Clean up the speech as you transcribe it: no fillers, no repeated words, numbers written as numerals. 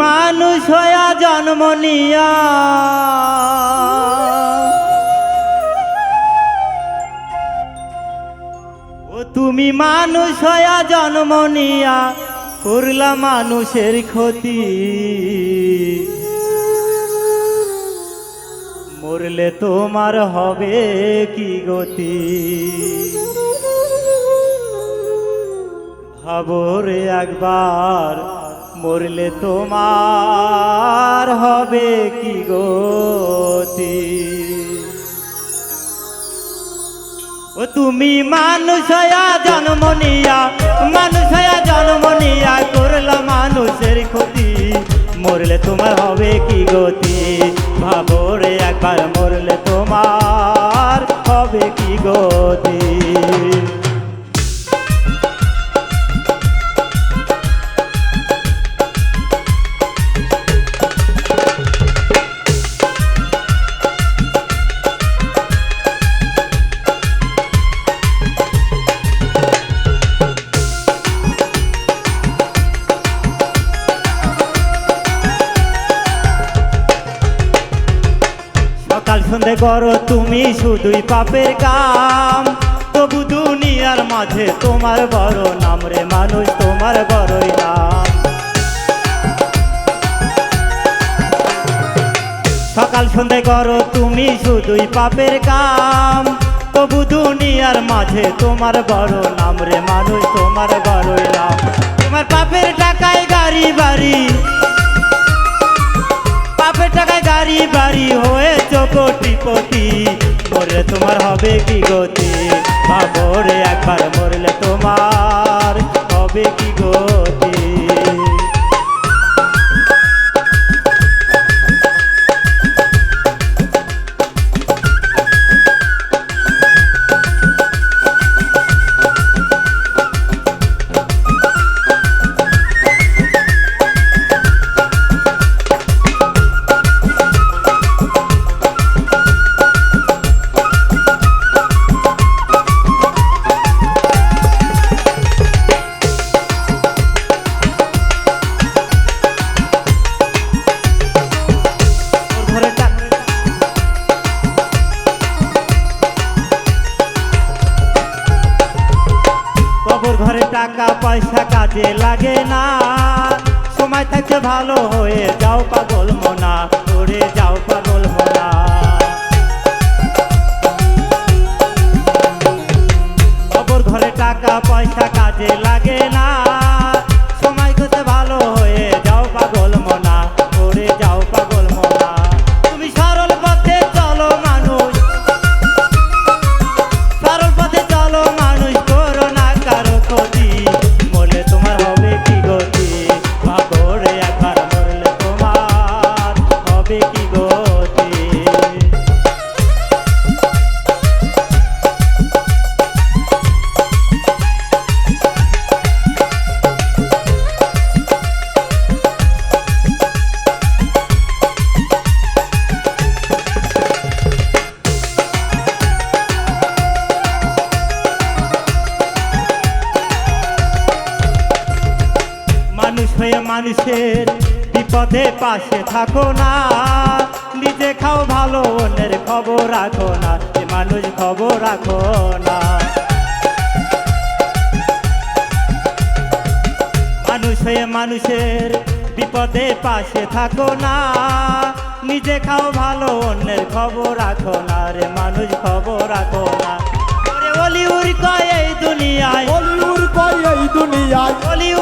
মানুষ হইয়া জন্ম নিয়া তুমি মানুষ হইয়া জন্ম নিয়া করলা মানুষের ক্ষতি মরলে তোমার হবে কি গতি ভাবো রে একবার মরলে তোমার হবে কি গতি ও তুমি মানুষ হইয়া জন্ম নিয়া করলা মানুষের ক্ষতি মরলে তোমার হবে কি গতি ভাবো রে একবার মরলে তোমার হবে কি গতি সকাল সন্ধে করো তুমি শুধুই পাপের কাম তবু দুনিয়ার মাঝে তোমার বড় নাম রে মানুষ তোমার বড়ই নাম সকাল সন্ধে করো তুমি শুধুই পাপের কাম তবু দুনিয়ার মাঝে তোমার বড় নাম রে মানুষ তোমার বড়ই নাম তোমার পাপের টাকায় গাড়ি বাড়ি পাপের টাকায় গাড়ি বাড়ি হয়েছ কোটিপতি মরলে তোমার হবে কি গতি ভাবো রে একবার মরলে তোমার হবে কি গতি ঘরে টাকা পয়সা কাজে লাগে না সময় থাকতে ভালো হয়ে যাও পাগল মনা ওরে যাও পাগল মনা খবর ঘরে টাকা পয়সা কাজে লাগে না সময় থাকতে ভালো হয়ে যাও পাগল মনা ওরে যাও পাগল মনা তুমি সরল পথে চলো মানুষ সরল পথে চলো মানুষ করো না কারো ক্ষতি মরলে তোমার হবে কি গতি ভাবো রে একবার মরলে তোমার হবে কি গতি মানুষ হয়ে মানুষের বিপদে পাশে থাকো না নিজে খাও ভালো অন্যের খবর রাখো না এ মানুষ খবর রাখো না মানুষ হয়ে মানুষের বিপদে পাশে থাকো না নিজে খাও ভালো অন্যের খবর রাখো না রে মানুষ খবর রাখো না ওরে অলিউর কয় এই দুনিয়ায় অলিউর কয় এই দুনিয়ায় অলিউর